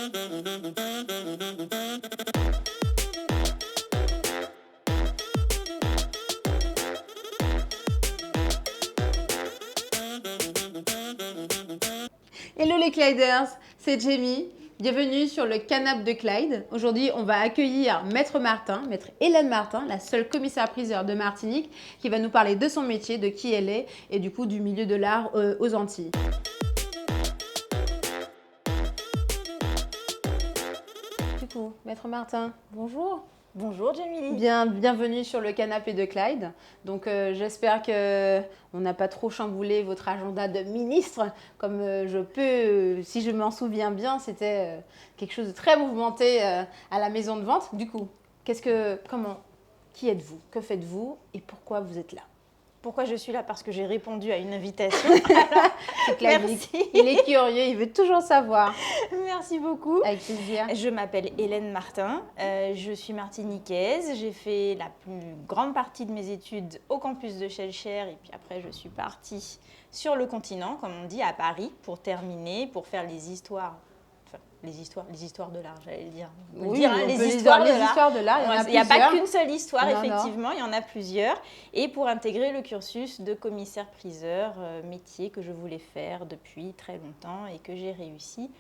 Hello les Clyders, c'est Jamie. Bienvenue sur le canapé de Clyde. Aujourd'hui, on va accueillir Maître Martin, Maître Hélène Martin, la seule commissaire-priseur de Martinique, qui va nous parler de son métier, de qui elle est et du coup du milieu de l'art aux Antilles. Du coup, Maître Martin, bonjour. Bonjour Jamie. Bienvenue sur le canapé de Clyde. Donc j'espère qu'on n'a pas trop chamboulé votre agenda de ministre. Comme je peux, si je m'en souviens bien, c'était quelque chose de très mouvementé à la maison de vente. Du coup, qui êtes-vous? Que faites-vous? Et pourquoi vous êtes là? Pourquoi je suis là? Parce que j'ai répondu à une invitation. C'est Clyde. Merci. Il est curieux, il veut toujours savoir. Merci beaucoup. Avec plaisir. Je m'appelle Hélène Martin, je suis martiniquaise. J'ai fait la plus grande partie de mes études au campus de Schellcher et puis après je suis partie sur le continent, comme on dit, à Paris, pour terminer, pour faire les histoires de l'art, j'allais dire. Les histoires de l'art, il n'y a pas qu'une seule histoire, Non. effectivement, il y en a plusieurs. Et pour intégrer le cursus de commissaire-priseur, métier que je voulais faire depuis très longtemps et que j'ai réussi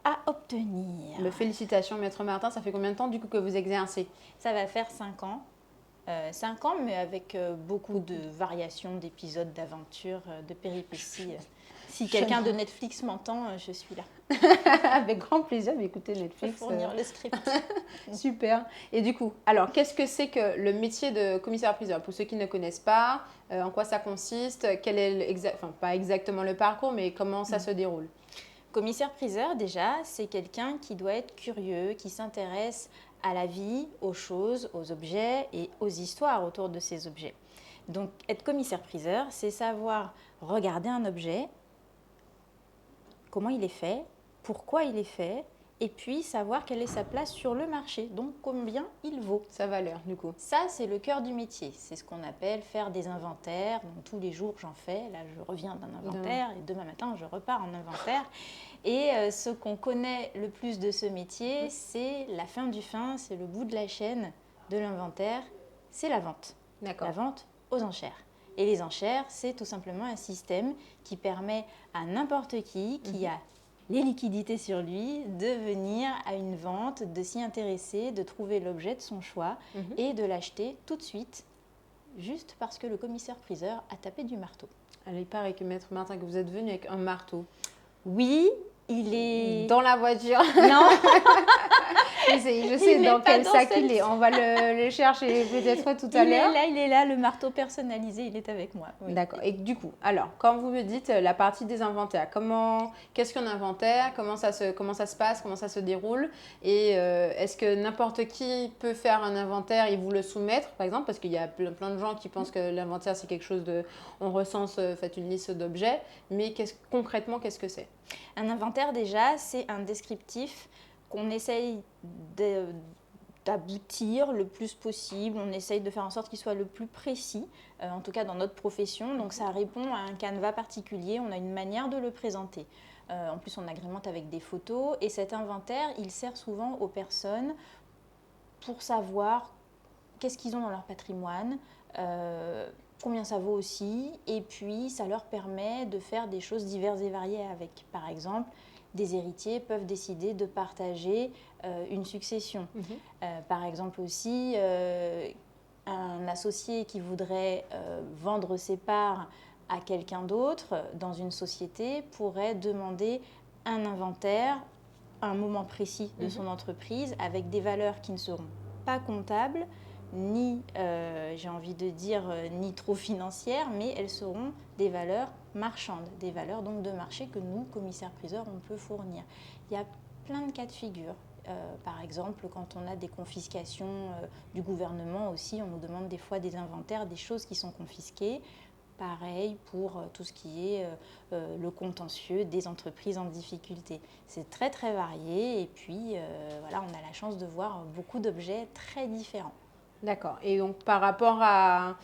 à obtenir. Félicitations, Maître Martin. Ça fait combien de temps du coup que vous exercez? Ça va faire 5 ans. 5 ans, mais avec beaucoup de variations, d'épisodes, d'aventures, de péripéties. Si quelqu'un de Netflix m'entend, je suis là. Avec grand plaisir, mais écoutez Netflix. Je peux fournir le script. Super. Et du coup, alors qu'est-ce que c'est que le métier de commissaire-priseur? Pour ceux qui ne connaissent pas, en quoi ça consiste? Quel est pas exactement le parcours, mais comment ça se déroule? Commissaire-priseur, déjà, c'est quelqu'un qui doit être curieux, qui s'intéresse à la vie, aux choses, aux objets et aux histoires autour de ces objets. Donc, être commissaire-priseur, c'est savoir regarder un objet, comment il est fait, pourquoi il est fait, et puis savoir quelle est sa place sur le marché, donc combien il vaut. Sa valeur, du coup. Ça, c'est le cœur du métier. C'est ce qu'on appelle faire des inventaires. Donc, tous les jours, j'en fais. Là, je reviens d'un inventaire et demain matin, je repars en inventaire. Et ce qu'on connaît le plus de ce métier, c'est la fin du fin, c'est le bout de la chaîne de l'inventaire, c'est la vente. D'accord. La vente aux enchères. Et les enchères, c'est tout simplement un système qui permet à n'importe qui a les liquidités sur lui, de venir à une vente, de s'y intéresser, de trouver l'objet de son choix et de l'acheter tout de suite, juste parce que le commissaire-priseur a tapé du marteau. Alors, il paraît que Maître Martin, que vous êtes venu avec un marteau. Oui, il est... Dans la voiture. Non. Je sais dans quel sac il est. On va le chercher peut-être tout à l'heure. Il est là, le marteau personnalisé, il est avec moi. Oui. D'accord. Et du coup, alors, quand vous me dites la partie des inventaires, qu'est-ce qu'un inventaire? Comment ça se passe? Comment ça se déroule? Et est-ce que n'importe qui peut faire un inventaire et vous le soumettre, par exemple? Parce qu'il y a plein de gens qui pensent que l'inventaire, c'est quelque chose de... On recense, faites une liste d'objets. Mais concrètement, qu'est-ce que c'est? Un inventaire, déjà, c'est un descriptif qu'on essaye d'aboutir le plus possible. On essaye de faire en sorte qu'il soit le plus précis, en tout cas dans notre profession. Donc ça répond à un canevas particulier, on a une manière de le présenter. En plus, on agrémente avec des photos. Et cet inventaire, il sert souvent aux personnes pour savoir qu'est-ce qu'ils ont dans leur patrimoine, combien ça vaut aussi. Et puis, ça leur permet de faire des choses diverses et variées avec. Par exemple, des héritiers peuvent décider de partager une succession. Par exemple aussi, un associé qui voudrait vendre ses parts à quelqu'un d'autre dans une société pourrait demander un inventaire à un moment précis de son entreprise avec des valeurs qui ne seront pas comptables, ni, j'ai envie de dire, ni trop financières, mais elles seront des valeurs marchandes, des valeurs donc de marché que nous, commissaires-priseurs, on peut fournir. Il y a plein de cas de figure. Par exemple, quand on a des confiscations du gouvernement aussi, on nous demande des fois des inventaires, des choses qui sont confisquées. Pareil pour tout ce qui est le contentieux des entreprises en difficulté. C'est très très varié et puis voilà, on a la chance de voir beaucoup d'objets très différents. D'accord. Et donc par rapport à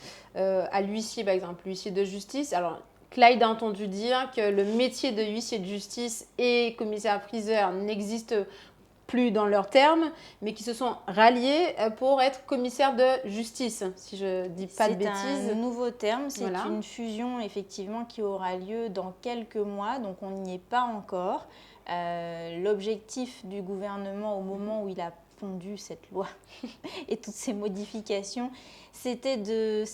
l'huissier, par exemple, l'huissier de justice, alors Clyde a entendu dire que le métier de huissier de justice et commissaire-priseur n'existe plus dans leurs termes, mais qui se sont ralliés pour être commissaires de justice, si je ne dis pas de bêtises. C'est un nouveau terme, c'est Voilà. une fusion effectivement qui aura lieu dans quelques mois, donc on n'y est pas encore. L'objectif du gouvernement au moment où il a pondu cette loi et toutes ces modifications, c'était de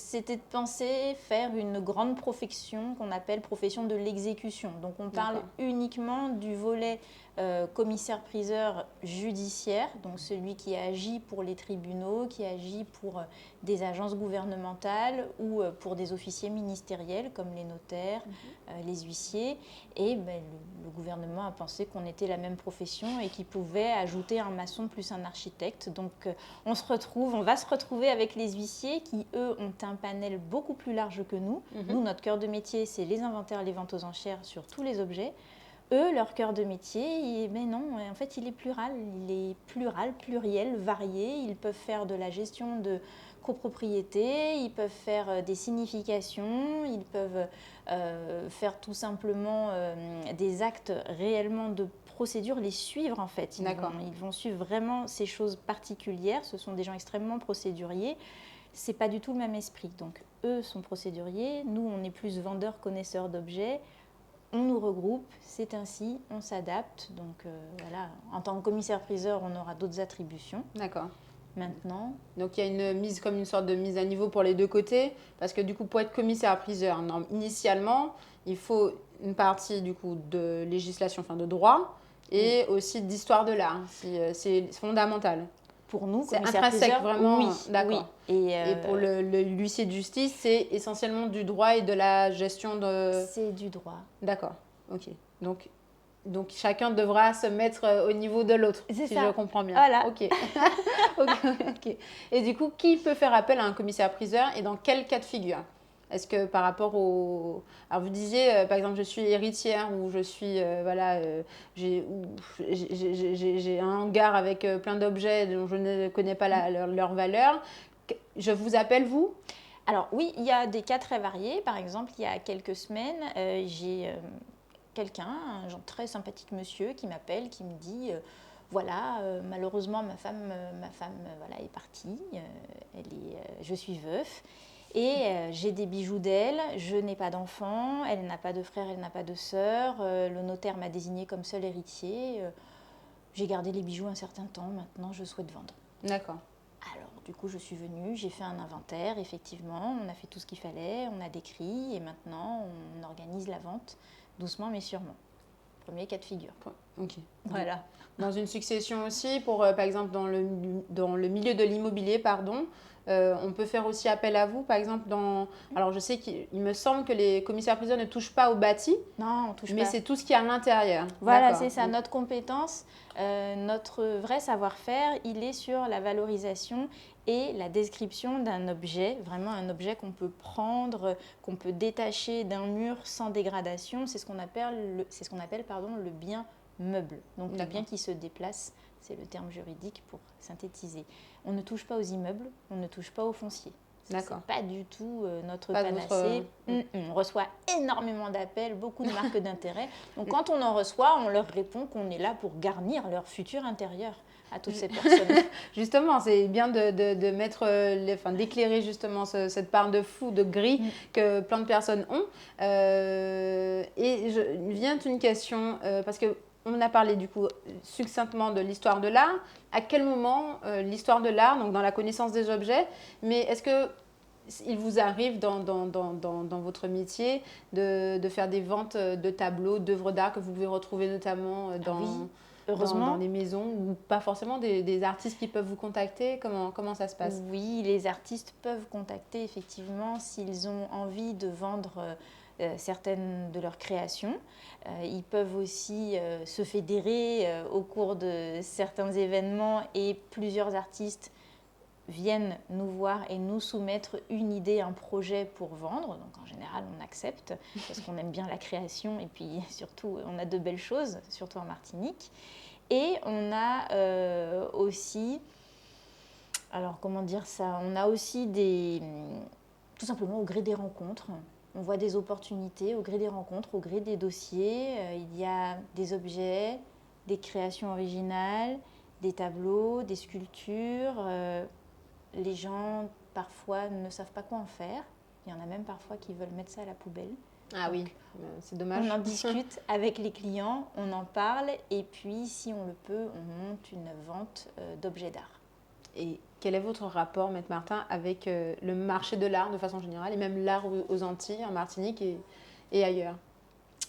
penser faire une grande profession qu'on appelle profession de l'exécution. Donc on parle uniquement du volet commissaire-priseur judiciaire, donc celui qui agit pour les tribunaux, qui agit pour des agences gouvernementales ou pour des officiers ministériels comme les notaires, les huissiers. Et le gouvernement a pensé qu'on était la même profession et qu'il pouvait ajouter un maçon plus un architecte. Donc on va se retrouver avec les huissiers qui, eux, ont un panel beaucoup plus large que nous. Nous, notre cœur de métier, c'est les inventaires, les ventes aux enchères sur tous les objets. Eux, leur cœur de métier, non, en fait, il est pluriel, varié. Ils peuvent faire de la gestion de copropriété, ils peuvent faire des significations, ils peuvent faire tout simplement des actes réellement de procédure, les suivre en fait. Ils vont suivre vraiment ces choses particulières. Ce sont des gens extrêmement procéduriers. C'est pas du tout le même esprit. Donc eux sont procéduriers, nous on est plus vendeurs, connaisseurs d'objets. On nous regroupe, c'est ainsi, on s'adapte. Donc voilà, en tant que commissaire-priseur, on aura d'autres attributions. D'accord. Maintenant. Donc il y a une sorte de mise à niveau pour les deux côtés, parce que du coup pour être commissaire-priseur, initialement, il faut une partie du coup de législation, enfin de droit, et aussi d'histoire de l'art. C'est fondamental. Pour nous, c'est intrinsèque vraiment. Oui, d'accord. Oui. Et pour l'huissier de justice, c'est essentiellement du droit et de la gestion de. C'est du droit. D'accord. Ok. Donc chacun devra se mettre au niveau de l'autre, si je comprends bien. Voilà. Ok. Ok. Et du coup, qui peut faire appel à un commissaire-priseur et dans quel cas de figure? Est-ce que par rapport au... Alors vous disiez, par exemple, je suis héritière ou je suis, j'ai un hangar avec plein d'objets dont je ne connais pas leur valeur. Je vous appelle, vous? Alors oui, il y a des cas très variés. Par exemple, il y a quelques semaines, j'ai quelqu'un, un genre très sympathique monsieur, qui m'appelle, qui me dit... Voilà, malheureusement, ma femme voilà, est partie, je suis veuf et j'ai des bijoux d'elle, je n'ai pas d'enfant, elle n'a pas de frère, elle n'a pas de sœur, le notaire m'a désigné comme seul héritier, j'ai gardé les bijoux un certain temps, maintenant je souhaite vendre. D'accord. Alors du coup je suis venue, j'ai fait un inventaire, effectivement, on a fait tout ce qu'il fallait, on a décrit et maintenant on organise la vente doucement mais sûrement. Premier cas de figure. Ok. Voilà. Dans une succession aussi, par exemple dans le milieu de l'immobilier, pardon, on peut faire aussi appel à vous, par exemple alors je sais qu'il me semble que les commissaires-priseurs ne touchent pas au bâti. Non, on touche pas. Mais c'est tout ce qui est à l'intérieur. Voilà, c'est ça. Notre compétence, notre vrai savoir-faire, il est sur la valorisation et la description d'un objet, vraiment un objet qu'on peut prendre, qu'on peut détacher d'un mur sans dégradation. C'est ce qu'on appelle, le bien meuble. Donc le bien qui se déplace, c'est le terme juridique pour synthétiser. On ne touche pas aux immeubles, on ne touche pas aux fonciers. D'accord. C'est pas du tout notre panacée. On reçoit énormément d'appels, beaucoup de marques d'intérêt. Donc quand on en reçoit, on leur répond qu'on est là pour garnir leur futur intérieur à toutes ces personnes. Justement, c'est bien de mettre, d'éclairer justement cette part de flou, de gris que plein de personnes ont. Et vient une question, parce que on a parlé du coup succinctement de l'histoire de l'art. À quel moment l'histoire de l'art, donc dans la connaissance des objets, mais est-ce que il vous arrive dans votre métier de faire des ventes de tableaux, d'œuvres d'art que vous pouvez retrouver notamment dans les maisons ou pas forcément des artistes qui peuvent vous contacter? Comment ça se passe? Oui, les artistes peuvent contacter effectivement s'ils ont envie de vendre certaines de leurs créations. Ils peuvent aussi se fédérer au cours de certains événements et plusieurs artistes viennent nous voir et nous soumettre une idée, un projet pour vendre. Donc en général, on accepte parce qu'on aime bien la création et puis surtout, on a de belles choses, surtout en Martinique. Et on a aussi, alors comment dire ça, on a aussi tout simplement au gré des rencontres, on voit des opportunités au gré des rencontres, au gré des dossiers. Il y a des objets, des créations originales des tableaux, des sculptures. Les gens, parfois, ne savent pas quoi en faire. Il y en a même parfois qui veulent mettre ça à la poubelle. Ah oui, c'est dommage. On en discute avec les clients, on en parle et puis, si on le peut, on monte une vente d'objets d'art. Et quel est votre rapport, Maître Martin, avec le marché de l'art de façon générale et même l'art aux Antilles, en Martinique et ailleurs?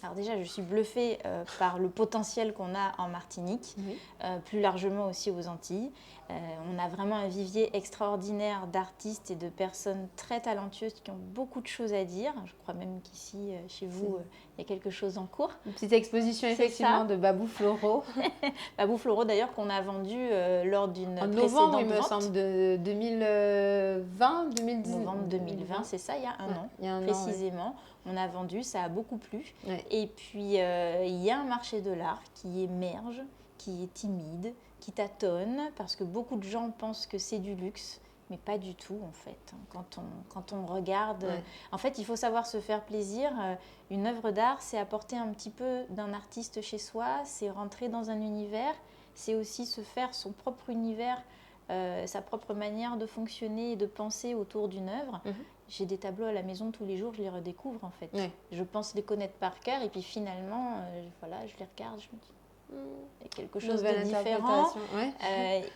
Alors déjà, je suis bluffée par le potentiel qu'on a en Martinique, Oui. plus largement aussi aux Antilles. On a vraiment un vivier extraordinaire d'artistes et de personnes très talentueuses qui ont beaucoup de choses à dire. Je crois même qu'ici, chez vous, il y a quelque chose en cours. Une petite exposition effectivement de Babou Floro. Babou Floro d'ailleurs qu'on a vendu lors d'une précédente novembre, il me vente. semble, de 2020, 2019. Novembre 2020, c'est ça, il y a un an, il y a un précisément. An, ouais. On a vendu, ça a beaucoup plu. Ouais. Et puis, il y a un marché de l'art qui émerge, qui est timide, qui tâtonne, parce que beaucoup de gens pensent que c'est du luxe, mais pas du tout en fait. Quand on regarde, en fait, il faut savoir se faire plaisir. Une œuvre d'art, c'est apporter un petit peu d'un artiste chez soi, c'est rentrer dans un univers, c'est aussi se faire son propre univers, sa propre manière de fonctionner et de penser autour d'une œuvre. J'ai des tableaux à la maison tous les jours, je les redécouvre en fait. Je pense les connaître par cœur et puis finalement, voilà, je les regarde, je me dis, il y a quelque chose de différent.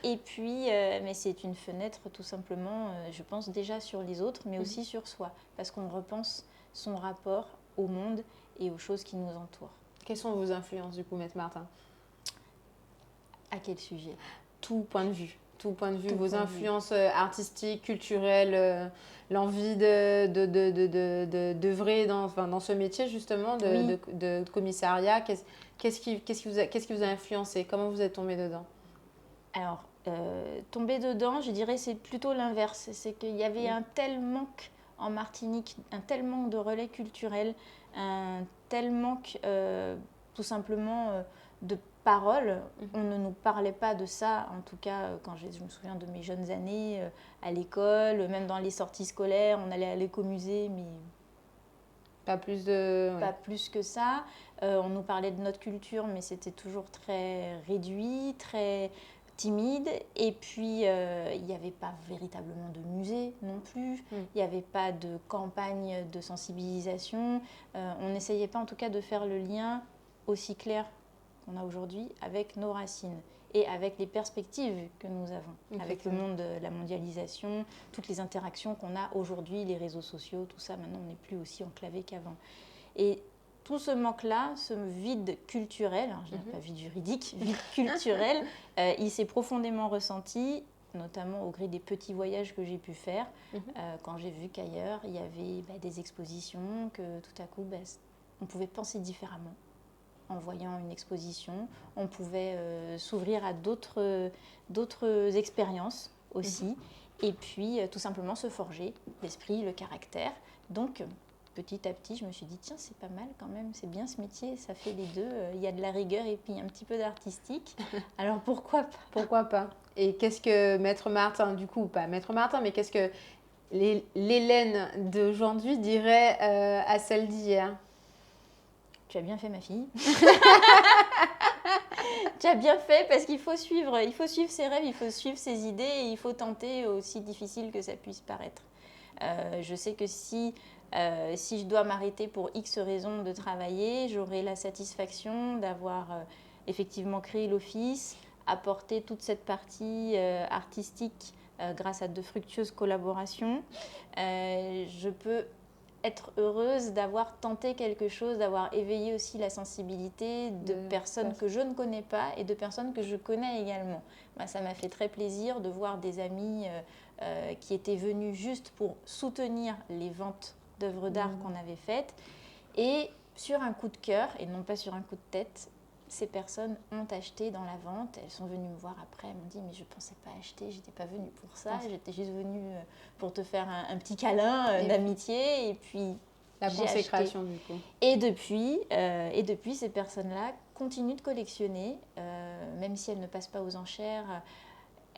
Et puis, mais c'est une fenêtre tout simplement, je pense déjà sur les autres, mais aussi sur soi, parce qu'on repense son rapport au monde et aux choses qui nous entourent. Quelles sont vos influences du coup, Maître Martin? À quel sujet? Tout point de vue. Tout point de vue, vos influences artistiques, culturelles, l'envie d'œuvrer dans ce métier justement de commissariat. Qu'est-ce qui vous a influencé? Comment vous êtes tombé dedans? Alors, tomber dedans, je dirais c'est plutôt l'inverse. C'est qu'il y avait un tel manque en Martinique, un tel manque de relais culturels, un tel manque tout simplement de paroles. On ne nous parlait pas de ça, en tout cas quand je me souviens de mes jeunes années à l'école, même dans les sorties scolaires, on allait à l'écomusée, mais pas plus que ça. On nous parlait de notre culture, mais c'était toujours très réduit, très timide. Et puis, il n'y avait pas véritablement de musée non plus. Il n'y avait pas de campagne de sensibilisation. On n'essayait pas en tout cas de faire le lien aussi clair qu'on a aujourd'hui avec nos racines et avec les perspectives que nous avons, avec le monde de la mondialisation, toutes les interactions qu'on a aujourd'hui, les réseaux sociaux, tout ça, maintenant on n'est plus aussi enclavé qu'avant. Et tout ce manque-là, ce vide culturel, je ne dis pas vide juridique, vide culturel, il s'est profondément ressenti, notamment au gré des petits voyages que j'ai pu faire, quand j'ai vu qu'ailleurs, il y avait des expositions, que tout à coup, on pouvait penser différemment. En voyant une exposition, on pouvait s'ouvrir à d'autres expériences aussi, et puis tout simplement se forger l'esprit, le caractère. Donc, petit à petit, je me suis dit, tiens, c'est pas mal quand même, c'est bien ce métier, ça fait les deux, il y a de la rigueur et puis un petit peu d'artistique, alors pourquoi pas? Pourquoi pas? Et qu'est-ce que Maître Martin, du coup, pas Maître Martin, mais qu'est-ce que l'Hélène d'aujourd'hui dirait à celle d'hier? Tu as bien fait, ma fille. Tu as bien fait, parce qu'il faut suivre ses rêves, il faut suivre ses idées et il faut tenter, aussi difficile que ça puisse paraître. Je sais que si je dois m'arrêter pour X raisons de travailler, j'aurai la satisfaction d'avoir effectivement créé l'office, apporté toute cette partie artistique grâce à de fructueuses collaborations. Je peux être heureuse d'avoir tenté quelque chose, d'avoir éveillé aussi la sensibilité de personnes que je ne connais pas et de personnes que je connais également. Moi, ça m'a fait très plaisir de voir des amis qui étaient venus juste pour soutenir les ventes d'œuvres d'art qu'on avait faites. Et sur un coup de cœur, et non pas sur un coup de tête, ces personnes ont acheté dans la vente. Elles sont venues me voir après, elles m'ont dit « mais je ne pensais pas acheter, je n'étais pas venue pour ça, j'étais juste venue pour te faire un petit câlin d'amitié. » Et puis la consécration du coup. Et depuis, ces personnes-là continuent de collectionner, même si elles ne passent pas aux enchères.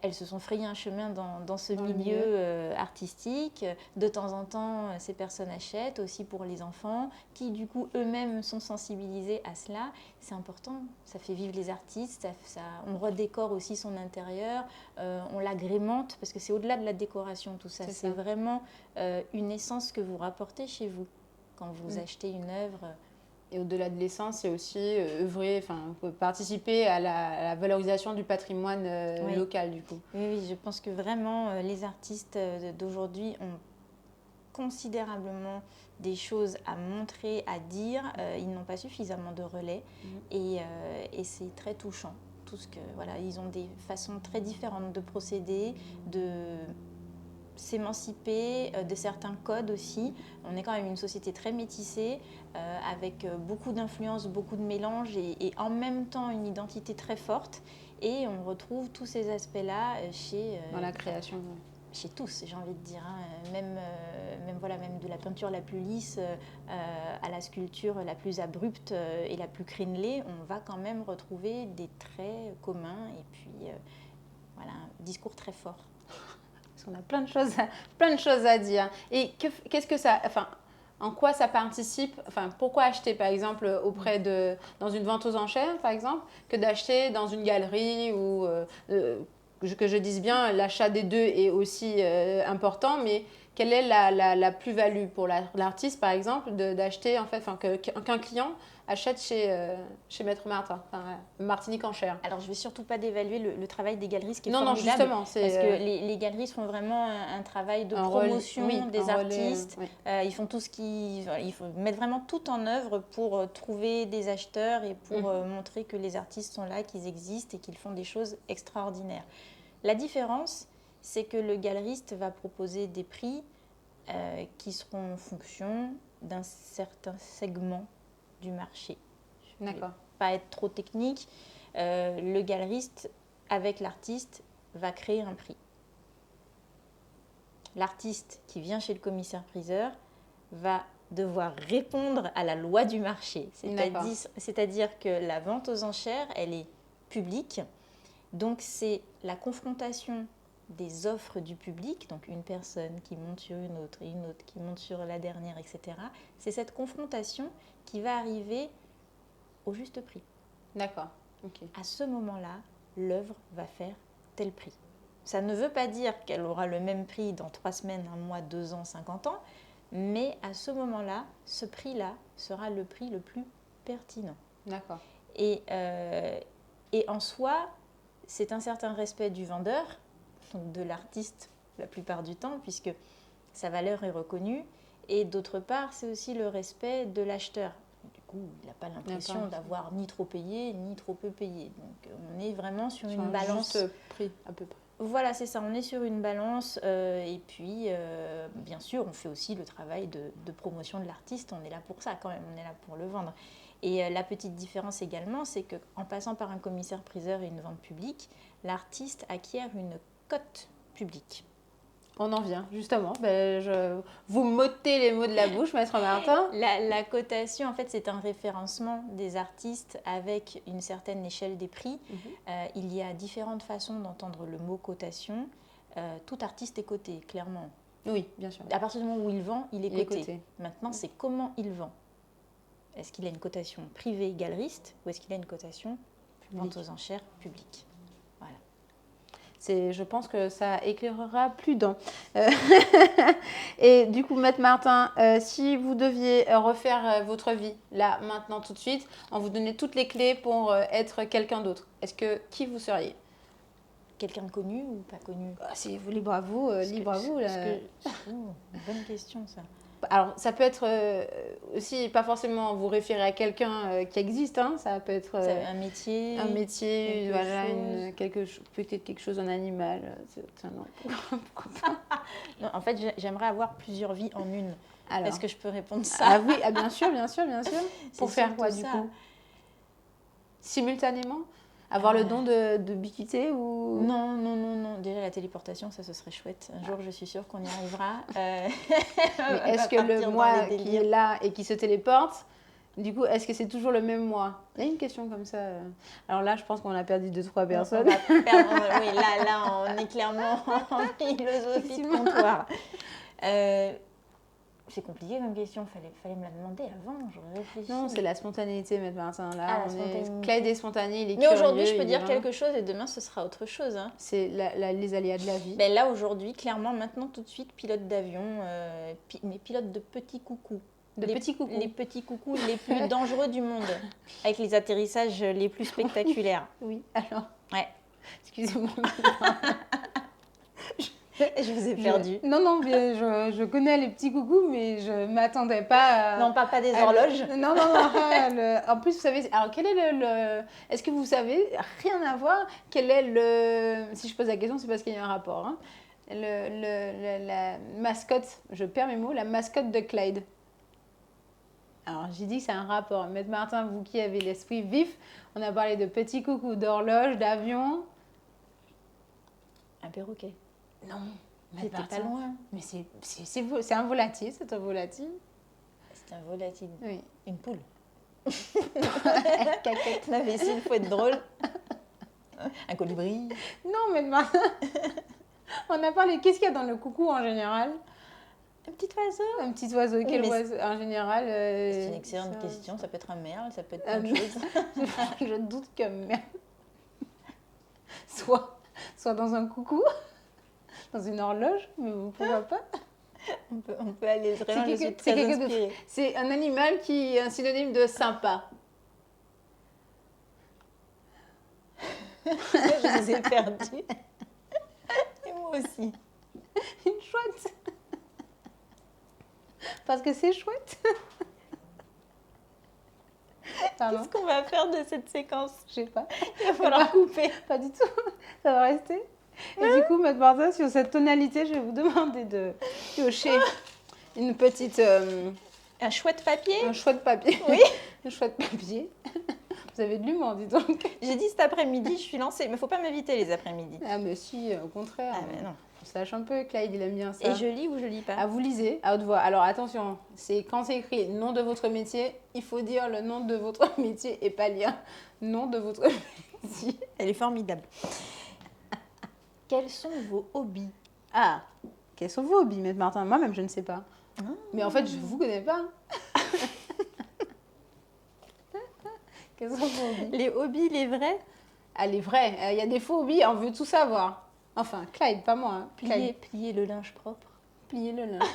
elles se sont frayées un chemin dans ce Dans le milieu artistique. De temps en temps, ces personnes achètent aussi pour les enfants qui, du coup, eux-mêmes sont sensibilisés à cela. C'est important, ça fait vivre les artistes, on redécore aussi son intérieur, on l'agrémente parce que c'est au-delà de la décoration, tout ça. C'est vraiment une essence que vous rapportez chez vous quand vous achetez une œuvre. Et au-delà de l'essence, c'est aussi œuvrer, participer à la valorisation du patrimoine local, du coup. Oui, je pense que vraiment, les artistes d'aujourd'hui ont considérablement des choses à montrer, à dire. Ils n'ont pas suffisamment de relais et c'est très touchant. Ils ont des façons très différentes de procéder, de s'émanciper de certains codes aussi. On est quand même une société très métissée, avec beaucoup d'influences, beaucoup de mélanges et en même temps une identité très forte. Et on retrouve tous ces aspects-là dans la création. Chez tous, j'ai envie de dire. Même de la peinture la plus lisse à la sculpture la plus abrupte et la plus crénelée, on va quand même retrouver des traits communs et puis un discours très fort. On a plein de choses à dire. Et qu'est-ce que ça, en quoi ça participe, pourquoi acheter par exemple dans une vente aux enchères par exemple, que d'acheter dans une galerie ou que je dise bien, l'achat des deux est aussi important, mais quelle est la plus-value pour l'artiste par exemple d'acheter qu'un client achète chez Maître Martin, Martinique en chair. Alors, je ne vais surtout pas dévaluer le travail des galeristes qui est formidable. Non, justement. Parce que les galeristes font vraiment un travail de promotion des artistes. Ils font tout il faut mettre vraiment tout en œuvre pour trouver des acheteurs et pour montrer que les artistes sont là, qu'ils existent et qu'ils font des choses extraordinaires. La différence, c'est que le galeriste va proposer des prix qui seront en fonction d'un certain segment du marché. D'accord. Je ne vais pas être trop technique. Le galeriste, avec l'artiste, va créer un prix. L'artiste qui vient chez le commissaire-priseur va devoir répondre à la loi du marché. C'est-à-dire que la vente aux enchères, elle est publique. Donc, c'est la confrontation des offres du public, donc une personne qui monte sur une autre et une autre qui monte sur la dernière, etc. C'est cette confrontation qui va arriver au juste prix. D'accord. Okay. À ce moment-là, l'œuvre va faire tel prix. Ça ne veut pas dire qu'elle aura le même prix dans 3 semaines, 1 mois, 2 ans, 50 ans, mais à ce moment-là, ce prix-là sera le prix le plus pertinent. D'accord. Et en soi, c'est un certain respect du vendeur, donc de l'artiste la plupart du temps, puisque sa valeur est reconnue, et d'autre part, c'est aussi le respect de l'acheteur. Du coup, il n'a pas l'impression d'avoir ni trop payé, ni trop peu payé. Donc, on est vraiment sur une balance. Juste prix, à peu près. Voilà, c'est ça, on est sur une balance. Et puis, bien sûr, on fait aussi le travail de promotion de l'artiste. On est là pour ça quand même, on est là pour le vendre. Et la petite différence également, c'est qu'en passant par un commissaire-priseur et une vente publique, l'artiste acquiert une cote publique. On en vient, justement. Vous m'ôtez les mots de la bouche, Maître Martin. La cotation, en fait, c'est un référencement des artistes avec une certaine échelle des prix. Il y a différentes façons d'entendre le mot cotation. Tout artiste est coté, clairement. Oui, bien sûr. À partir du moment où il vend, il est coté. Maintenant, c'est comment il vend. Est-ce qu'il a une cotation privée galeriste ou est-ce qu'il a une cotation vente aux enchères publique? Voilà. Je pense que ça éclairera plus d'un. Et du coup, Maître Martin, si vous deviez refaire votre vie, là, maintenant, tout de suite, on vous donnait toutes les clés pour être quelqu'un d'autre, qui vous seriez? Quelqu'un de connu ou pas connu? C'est libre à vous, libre à vous. Bonne question, ça. Alors, ça peut être aussi, pas forcément vous référer à quelqu'un qui existe, hein, ça peut être un métier, peut-être quelque chose en animal. Pourquoi pas? Non, en fait, j'aimerais avoir plusieurs vies en une. Alors, est-ce que je peux répondre ça? Ah oui, bien sûr. Pour faire quoi du coup? Simultanément? Avoir le don de biquiter ou... Non. Déjà, la téléportation, ça, ce serait chouette. Un jour, je suis sûre qu'on y arrivera. Mais est-ce que le moi qui est là et qui se téléporte, Du coup, est-ce que c'est toujours le même mois? Il y a une question comme ça. Alors là, je pense qu'on a perdu 2-3 On personnes. va perdre, oui, là, on est clairement en philosophie de comptoir. C'est compliqué comme question, fallait me la demander avant, j'aurais réfléchi. Non, c'est la spontanéité, Maître Martin. Là, la on spontanéité. Clyde est spontané, il est Mais curieux. aujourd'hui, je peux il dire est quelque chose et demain, ce sera autre chose. Hein. C'est les aléas de la vie. Ben là, aujourd'hui, clairement, maintenant, tout de suite, pilote d'avion, mais pilote de petits coucous. Petits coucous. Les petits coucous les plus dangereux du monde, avec les atterrissages les plus spectaculaires. Oui, alors. Ouais. Excusez-moi. Je vous ai perdu. Non, mais je connais les petits coucous, mais je ne m'attendais pas à... Non, on parle pas des horloges. Non. En plus, vous savez... Alors, quel est le... Est-ce que vous savez, rien à voir, quel est le... Si je pose la question, c'est parce qu'il y a un rapport. Hein. La mascotte, je perds mes mots, la mascotte de Clyde. Alors, j'ai dit que c'est un rapport. Maître Martin, vous qui avez l'esprit vif, on a parlé de petits coucous, d'horloges, d'avions. Un perroquet. Non, c'était pas loin. Mais c'est un volatile, c'est un volatile. C'est un volatile. Oui. Une poule. Caquette. La vaisselle, il faut être drôle. Un colibri. Non, mais on a parlé. Qu'est-ce qu'il y a dans le coucou en général? Un petit oiseau. Un petit oiseau. Oui, quel oiseau en général? C'est une excellente question. Ça peut être un merle, ça peut être plein de choses. Je doute que merle. Soit dans un coucou. Dans une horloge, mais pourquoi pas? On peut aller vraiment, je suis très inspirée. C'est un animal qui est un synonyme de sympa. Je les ai perdus. Et moi aussi. Une chouette. Parce que c'est chouette. Qu'est-ce qu'on va faire de cette séquence? Je sais pas. Il va falloir couper. Pas du tout. Ça va rester. Et du coup, Maître Martin, sur cette tonalité, je vais vous demander de piocher une petite... Un chouette papier? Un chouette papier. Oui. Un chouette papier. Vous avez de l'humour, dis donc. J'ai dit cet après-midi, je suis lancée. Mais il ne faut pas m'inviter les après-midi. Ah, mais si, au contraire. Ah, mais non. On sache un peu, Clyde, il aime bien ça. Et je lis ou je lis pas? Ah, vous lisez à haute voix. Alors, attention, quand c'est écrit nom de votre métier, il faut dire le nom de votre métier et pas lire nom de votre métier. Elle est formidable. Quels sont vos hobbies? Ah, quels sont vos hobbies, Maître Martin? Moi-même, je ne sais pas. Ah. Mais en fait, je ne vous connais pas. Quels sont vos hobbies? Les hobbies, les vrais? Ah, les vrais. Il y a des faux hobbies, on veut tout savoir. Enfin, Clyde, pas moi. Hein. Plier le linge propre. Plier le linge.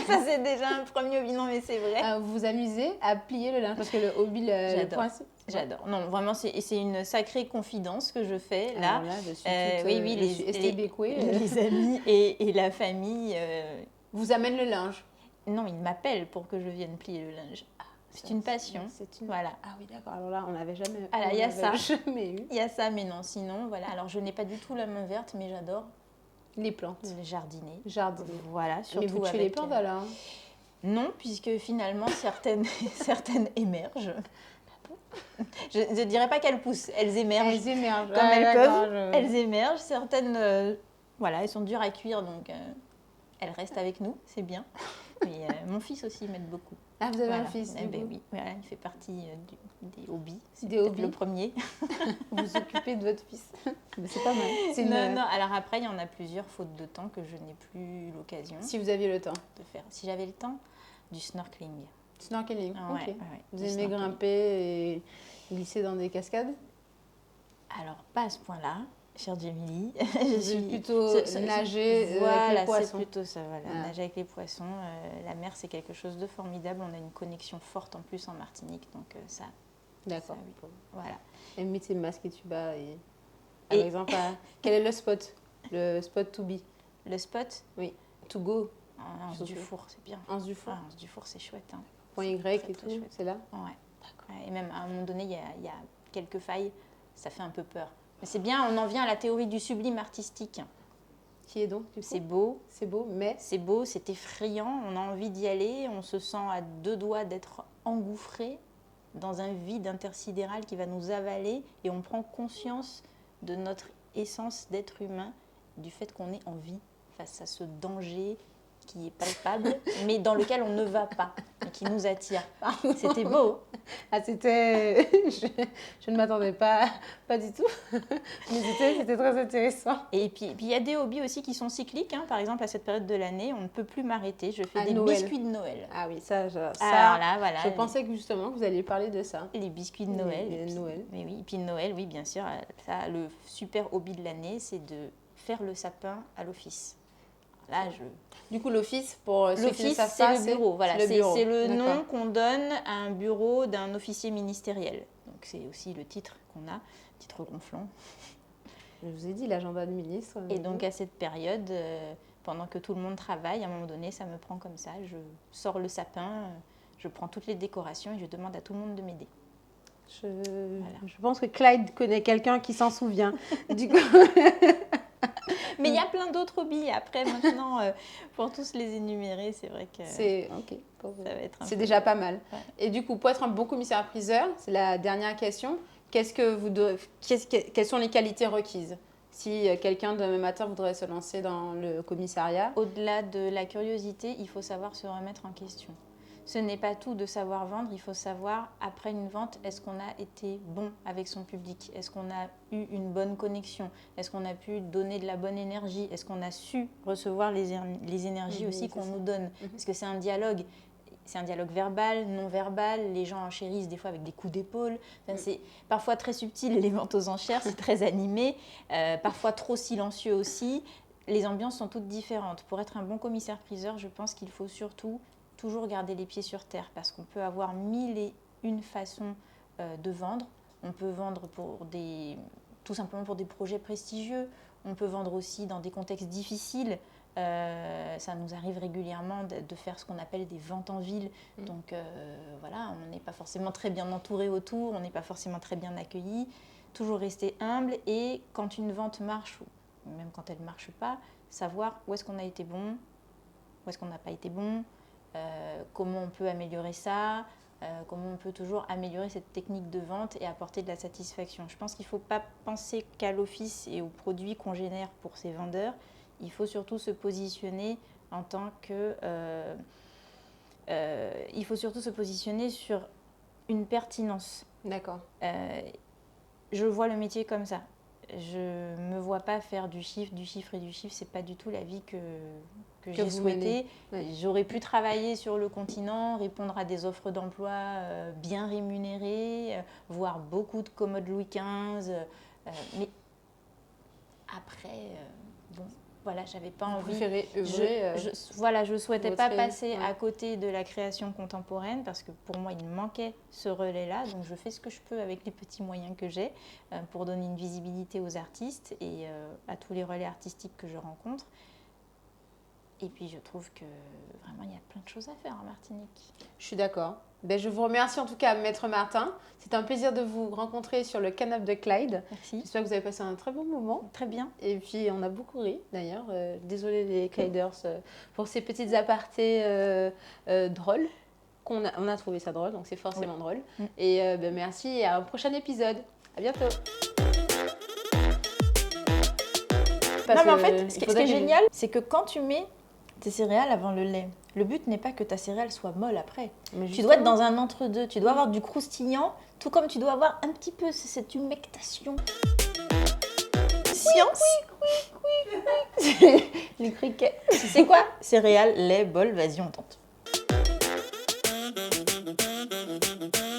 Ça, c'est déjà un premier hobby. Non, mais c'est vrai. Vous vous amusez à plier le linge parce que le hobby, le principe... J'adore. Non, vraiment, c'est une sacrée confidence que je fais là. Alors là, je suis toute, les amis et la famille vous amènent le linge. Non, ils m'appellent pour que je vienne plier le linge. C'est une passion. Voilà. Ah oui, d'accord. Alors là, on n'avait jamais. Alors, il y a ça. Jamais eu. Il y a ça, mais non. Sinon, voilà. Alors, je n'ai pas du tout la main verte, mais j'adore les plantes. Le jardiner. Voilà. Surtout mais vous tuez les plantes alors? Non, puisque finalement, certaines émergent. Je ne dirais pas qu'elles poussent, elles émergent. Elles émergent. Comme elles peuvent, elles émergent. Certaines, elles sont dures à cuire, donc elles restent avec nous, c'est bien. Mais mon fils aussi m'aide beaucoup. Ah, vous avez un fils? Oui, voilà, il fait partie des hobbies. C'est le premier. Vous vous occupez de votre fils. C'est pas mal. Non, alors après, il y en a plusieurs, faute de temps, que je n'ai plus l'occasion. Si vous aviez le temps de faire. Si j'avais le temps, du snorkeling. Snorkeling, ok. Ouais, vous aimez grimper et glisser dans des cascades? Alors, pas à ce point-là, chère Jamie. Je suis plutôt nager avec les poissons. C'est plutôt ça, voilà. Nager avec les poissons. La mer, c'est quelque chose de formidable. On a une connexion forte en plus en Martinique, donc ça. D'accord. Oui. Voilà. Et mettez masque et tuba. Par exemple, quel est le spot? Le spot to be? Le spot? Oui. To go? Anse du Four, c'est bien. Anse du Four. Anse du Four, c'est chouette. Hein. Point Y et tout, c'est là? Ouais. D'accord. Et même à un moment donné, il y a quelques failles, ça fait un peu peur. Mais c'est bien, on en vient à la théorie du sublime artistique. Qui est donc, du coup? C'est beau. C'est beau, mais... C'est beau, c'est effrayant, on a envie d'y aller, on se sent à deux doigts d'être engouffré dans un vide intersidéral qui va nous avaler et on prend conscience de notre essence d'être humain, du fait qu'on est en vie face à ce danger qui est palpable, mais dans lequel on ne va pas, et qui nous attire. C'était beau. Ah, c'était... je ne m'attendais pas du tout, mais c'était très intéressant. Et puis il y a des hobbies aussi qui sont cycliques. Par exemple, à cette période de l'année, on ne peut plus m'arrêter. Je fais des Noël. biscuits de Noël. Ah oui, ça Alors là, voilà. je pensais que justement vous alliez parler de ça. Les biscuits de Noël. Noël. Mais oui, et puis Noël, oui, bien sûr. Ça, le super hobby de l'année, c'est de faire le sapin à l'office. Là, Du coup, l'office, pour ceux qui ne savent c'est pas, le bureau. Voilà, c'est le bureau. c'est le nom D'accord. qu'on donne à un bureau d'un officier ministériel. Donc c'est aussi le titre qu'on a, titre gonflant. Je vous ai dit l'agenda du ministre. Et donc à cette période, pendant que tout le monde travaille, à un moment donné, ça me prend comme ça. Je sors le sapin, je prends toutes les décorations et je demande à tout le monde de m'aider. Je pense que Clyde connaît quelqu'un qui s'en souvient. Du coup... Mais il y a plein d'autres hobbies. Après, maintenant, pour tous les énumérer, c'est vrai que c'est ça va être un peu... déjà pas mal. Ouais. Et du coup, pour être un bon commissaire-priseur, c'est la dernière question. Quelles sont les qualités requises si quelqu'un demain matin voudrait se lancer dans le commissariat? Au-delà de la curiosité, il faut savoir se remettre en question. Ce n'est pas tout de savoir vendre, il faut savoir, après une vente, est-ce qu'on a été bon avec son public? Est-ce qu'on a eu une bonne connexion? Est-ce qu'on a pu donner de la bonne énergie? Est-ce qu'on a su recevoir les énergies aussi qu'on nous donne? Parce que c'est un dialogue verbal, non verbal, les gens enchérissent des fois avec des coups d'épaule. Enfin, c'est parfois très subtil, les ventes aux enchères, c'est très animé, parfois trop silencieux aussi. Les ambiances sont toutes différentes. Pour être un bon commissaire-priseur, je pense qu'il faut surtout toujours garder les pieds sur terre parce qu'on peut avoir 1001 façons de vendre. On peut vendre tout simplement pour des projets prestigieux. On peut vendre aussi dans des contextes difficiles. Ça nous arrive régulièrement de faire ce qu'on appelle des ventes en ville. Donc voilà, on n'est pas forcément très bien entouré autour, on n'est pas forcément très bien accueilli. Toujours rester humble et quand une vente marche, ou même quand elle ne marche pas, savoir où est-ce qu'on a été bon, où est-ce qu'on n'a pas été bon, comment on peut améliorer ça, comment on peut toujours améliorer cette technique de vente et apporter de la satisfaction. Je pense qu'il ne faut pas penser qu'à l'office et aux produits qu'on génère pour ces vendeurs. Il faut surtout se positionner en tant que... il faut surtout se positionner sur une pertinence. D'accord. Je vois le métier comme ça. Je ne me vois pas faire du chiffre. Ce n'est pas du tout la vie que j'ai souhaité. Ouais. J'aurais pu travailler sur le continent, répondre à des offres d'emploi bien rémunérées, voir beaucoup de commodes Louis XV. Mais après, bon... Voilà, j'avais pas envie. Je souhaitais pas passer à côté de la création contemporaine parce que pour moi, il manquait ce relais-là. Donc, je fais ce que je peux avec les petits moyens que j'ai pour donner une visibilité aux artistes et à tous les relais artistiques que je rencontre. Et puis, je trouve que vraiment, il y a plein de choses à faire en Martinique. Je suis d'accord. Je vous remercie en tout cas, Maître Martin. C'était un plaisir de vous rencontrer sur le canapé de Clyde. Merci. J'espère que vous avez passé un très bon moment. Très bien. Et puis, on a beaucoup ri d'ailleurs. Désolée les Clyders pour ces petites apartés drôles. On a trouvé ça drôle, donc c'est forcément drôle. Et merci et à un prochain épisode. À bientôt. Non, mais en fait, ce qui est génial, c'est que quand tu mets tes céréales avant le lait, le but n'est pas que ta céréale soit molle après. Tu dois être dans un entre-deux. Tu dois avoir du croustillant, tout comme tu dois avoir un petit peu cette humectation. Science. Les criquets. Tu sais quoi? Céréales, lait, bol, vas-y, on tente.